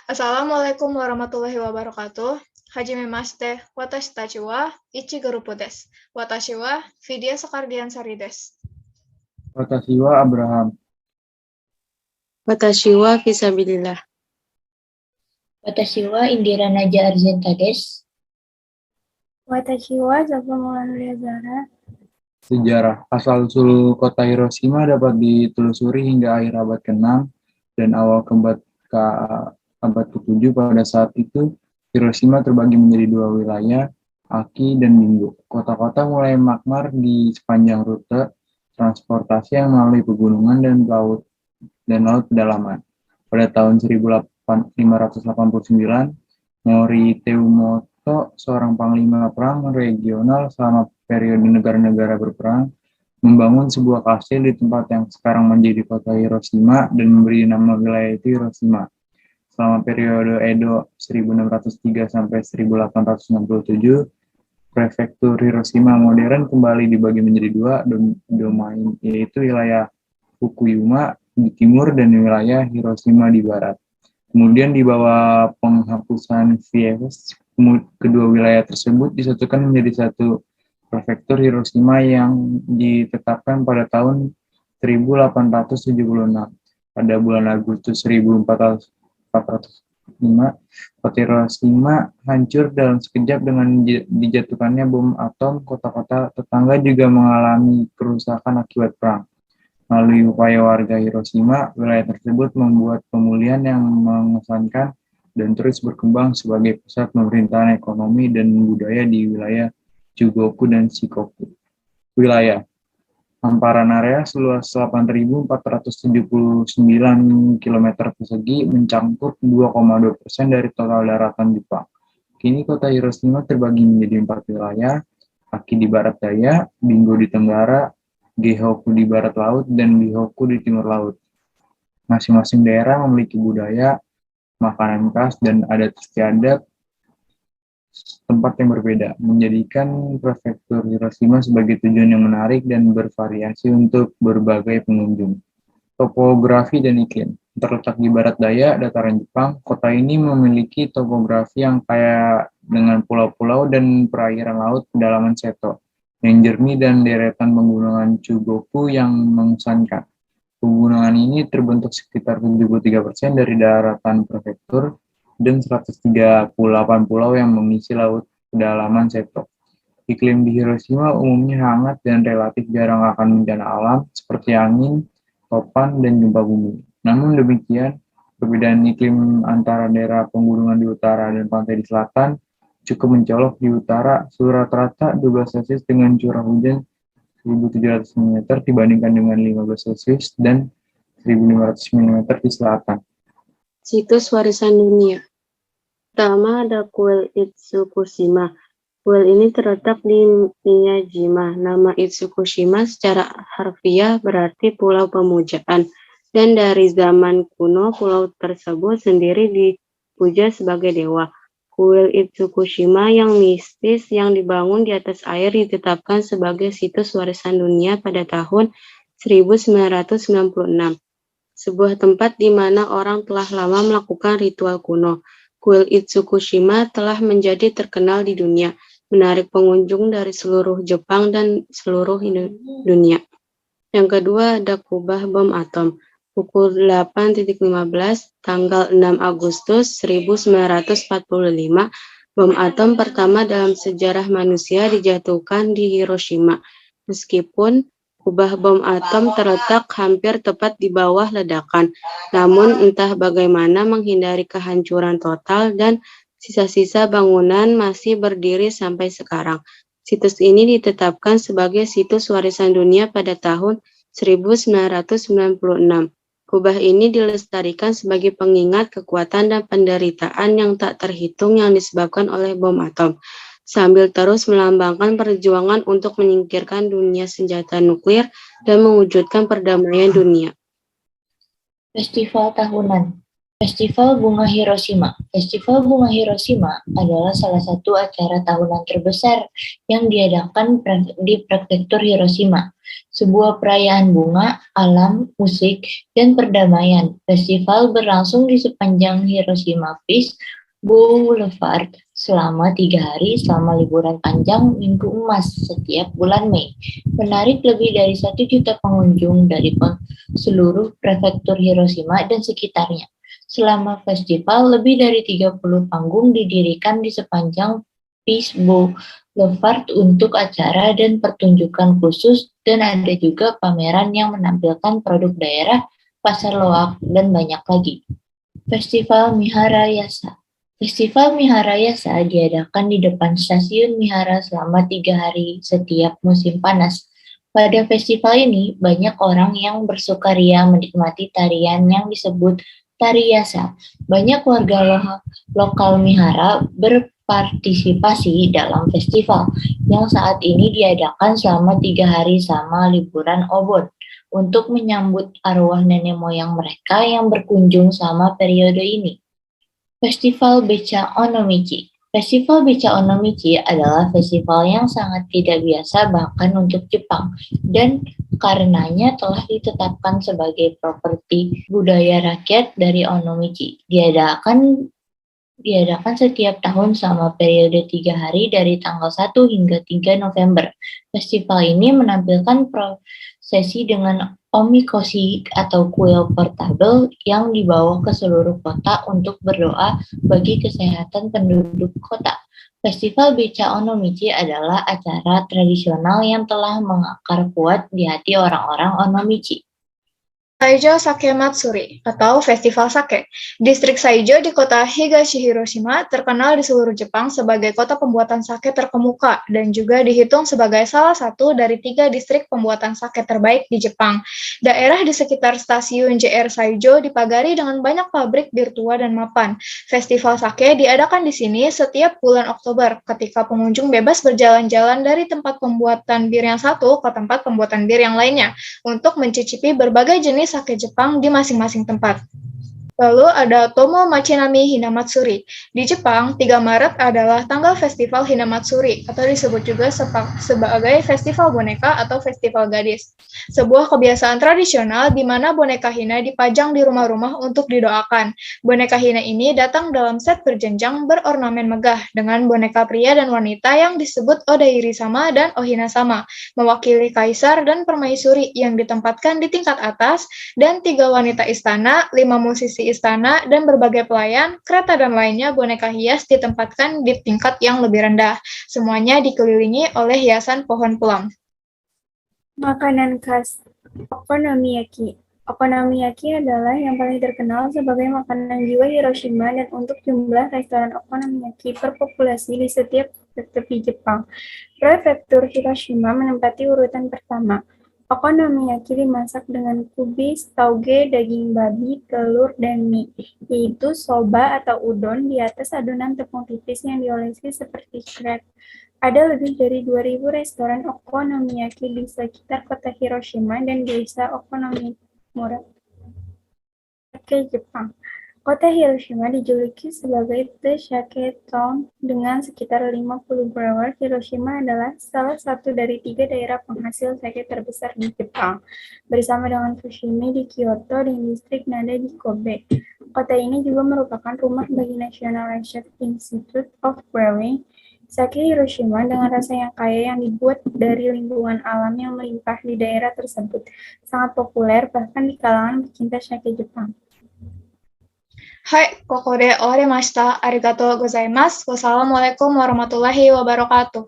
Assalamualaikum warahmatullahi wabarakatuh. Hajimemashite, watashi tachi wa ichi grupo desu. Watashi wa Vidya Soekardiansari desu. Watashi wa Abraham. Watashi wa fisabilillah. Watashi wa Indira Naja Arzenta desu. Watashi wa Zafar Maulana Zahra. Sejarah asal-usul kota Hiroshima dapat ditelusuri hingga akhir abad ke-6 dan awal abad ke-7. Pada saat itu, Hiroshima terbagi menjadi dua wilayah, Aki dan Mingo. Kota-kota mulai makmur di sepanjang rute transportasi yang melalui pegunungan dan laut pedalaman. Pada tahun 1589, Moritemoto, seorang panglima perang regional selama periode negara-negara berperang, membangun sebuah kastil di tempat yang sekarang menjadi kota Hiroshima dan memberi nama wilayah itu Hiroshima. Selama periode Edo 1603 sampai 1867, prefektur Hiroshima modern kembali dibagi menjadi dua domain, yaitu wilayah Fukuyama di timur dan wilayah Hiroshima di barat. Kemudian di bawah penghapusan Vietnam, kedua wilayah tersebut disatukan menjadi satu prefektur Hiroshima yang ditetapkan pada tahun 1876. Pada bulan Agustus 1405, kota Hiroshima hancur dalam sekejap dengan dijatuhkannya bom atom. Kota-kota tetangga juga mengalami kerusakan akibat perang. Melalui upaya warga Hiroshima, wilayah tersebut membuat pemulihan yang mengesankan dan terus berkembang sebagai pusat pemerintahan ekonomi dan budaya di wilayah Chugoku dan Shikoku. Wilayah hamparan area seluas 8.479 km persegi mencakup 2,2% dari total daratan Jepang. Kini kota Hiroshima terbagi menjadi 4 wilayah, Aki di barat daya, Bingo di tenggara, Geihoku di barat laut, dan Bihoku di timur laut. Masing-masing daerah memiliki budaya, makanan khas, dan adat istiadat tempat yang berbeda, menjadikan prefektur Hiroshima sebagai tujuan yang menarik dan bervariasi untuk berbagai pengunjung. Topografi dan iklim. Terletak di barat daya dataran Jepang, kota ini memiliki topografi yang kaya dengan pulau-pulau dan perairan laut kedalaman Seto yang jernih dan deretan pegunungan Chugoku yang mengesankan. Pegunungan ini terbentuk sekitar 73% dari daratan prefektur dan 138 pulau yang mengisi laut kedalaman Seto. Iklim di Hiroshima umumnya hangat dan relatif jarang akan bencana alam seperti angin, topan, dan gempa bumi. Namun demikian, perbedaan iklim antara daerah pegunungan di utara dan pantai di selatan cukup mencolok. Di utara, suhu rata-rata 12 Celsius dengan curah hujan 1.700 mm dibandingkan dengan 15 Celsius dan 1.500 mm di selatan. Situs warisan dunia. Pertama ada kuil Itsukushima. Kuil ini terletak di Miyajima. Nama Itsukushima secara harfiah berarti pulau pemujaan. Dan dari zaman kuno, pulau tersebut sendiri dipuja sebagai dewa. Kuil Itsukushima yang mistis yang dibangun di atas air ditetapkan sebagai situs warisan dunia pada tahun 1996. Sebuah tempat di mana orang telah lama melakukan ritual kuno. Kuil Itsukushima telah menjadi terkenal di dunia, menarik pengunjung dari seluruh Jepang dan seluruh dunia. Yang kedua ada kubah bom atom. Pukul 8.15 tanggal 6 Agustus 1945, bom atom pertama dalam sejarah manusia dijatuhkan di Hiroshima. Meskipun kubah bom atom terletak hampir tepat di bawah ledakan, namun entah bagaimana menghindari kehancuran total dan sisa-sisa bangunan masih berdiri sampai sekarang. Situs ini ditetapkan sebagai situs warisan dunia pada tahun 1996. Kubah ini dilestarikan sebagai pengingat kekuatan dan penderitaan yang tak terhitung yang disebabkan oleh bom atom, sambil terus melambangkan perjuangan untuk menyingkirkan dunia senjata nuklir dan mewujudkan perdamaian dunia. Festival tahunan. Festival Bunga Hiroshima. Festival Bunga Hiroshima adalah salah satu acara tahunan terbesar yang diadakan di Prefektur Hiroshima. Sebuah perayaan bunga, alam, musik, dan perdamaian. Festival berlangsung di sepanjang Hiroshima Peace Boulevard selama 3 hari selama liburan panjang Minggu Emas setiap bulan Mei. Menarik lebih dari 1 juta pengunjung dari seluruh prefektur Hiroshima dan sekitarnya. Selama festival, lebih dari 30 panggung didirikan di sepanjang Peace Boulevard untuk acara dan pertunjukan khusus, dan ada juga pameran yang menampilkan produk daerah, pasar loak, dan banyak lagi. Festival Mihara Yasa. Festival Mihara Yasa diadakan di depan stasiun Mihara selama 3 hari setiap musim panas. Pada festival ini, banyak orang yang bersukaria menikmati tarian yang disebut Tari Yasa. Banyak warga lokal Mihara berpartisipasi dalam festival yang saat ini diadakan selama 3 hari sama liburan Obon untuk menyambut arwah nenek moyang mereka yang berkunjung sama periode ini. Festival Beca Onomichi. Festival Beca Onomichi adalah festival yang sangat tidak biasa bahkan untuk Jepang, dan karenanya telah ditetapkan sebagai properti budaya rakyat dari Onomichi. Diadakan setiap tahun selama periode 3 hari dari tanggal 1 hingga 3 November. Festival ini menampilkan prosesi dengan omikoshi atau kuil portabel yang dibawa ke seluruh kota untuk berdoa bagi kesehatan penduduk kota. Festival Beca Onomichi adalah acara tradisional yang telah mengakar kuat di hati orang-orang Onomichi. Saijo Sake Matsuri atau Festival Sake. Distrik Saijo di kota Higashi Hiroshima terkenal di seluruh Jepang sebagai kota pembuatan sake terkemuka dan juga dihitung sebagai salah satu dari 3 distrik pembuatan sake terbaik di Jepang. Daerah di sekitar stasiun JR Saijo dipagari dengan banyak pabrik bir tua dan mapan. Festival sake diadakan di sini setiap bulan Oktober ketika pengunjung bebas berjalan-jalan dari tempat pembuatan bir yang satu ke tempat pembuatan bir yang lainnya untuk mencicipi berbagai jenis sake Jepang di masing-masing tempat. Lalu ada Tomo Machinami Hinamatsuri. Di Jepang, 3 Maret adalah tanggal festival Hinamatsuri, atau disebut juga sebagai festival boneka atau festival gadis. Sebuah kebiasaan tradisional di mana boneka hina dipajang di rumah-rumah untuk didoakan. Boneka hina ini datang dalam set berjenjang berornamen megah dengan boneka pria dan wanita yang disebut Odairi-sama dan Ohina-sama, mewakili kaisar dan permaisuri yang ditempatkan di tingkat atas, dan 3 wanita istana, 5 musisi istana, dan berbagai pelayan, kereta dan lainnya boneka hias ditempatkan di tingkat yang lebih rendah. Semuanya dikelilingi oleh hiasan pohon plum. Makanan khas Okonomiyaki. Okonomiyaki adalah yang paling terkenal sebagai makanan jiwa Hiroshima dan untuk jumlah restoran okonomiyaki per populasi di setiap tepi Jepang. Prefektur Hiroshima menempati urutan pertama. Okonomiyaki dimasak dengan kubis, tauge, daging babi, telur, dan mie, yaitu soba atau udon di atas adonan tepung tipis yang diolesi seperti crepe. Ada lebih dari 2.000 restoran okonomiyaki di sekitar kota Hiroshima dan desa Okonomimura, Jepang. Kota Hiroshima dijuluki sebagai The Sake Town dengan sekitar 50 brewer. Hiroshima adalah salah satu dari 3 daerah penghasil sake terbesar di Jepang, bersama dengan Fushimi di Kyoto dan distrik Nara di Kobe. Kota ini juga merupakan rumah bagi National Research Institute of Brewing. Sake Hiroshima dengan rasa yang kaya yang dibuat dari lingkungan alam yang melimpah di daerah tersebut sangat populer bahkan di kalangan pecinta sake Jepang. Hai, kokode owarimashita. Arigatou gozaimasu. Wassalamualaikum warahmatullahi wabarakatuh.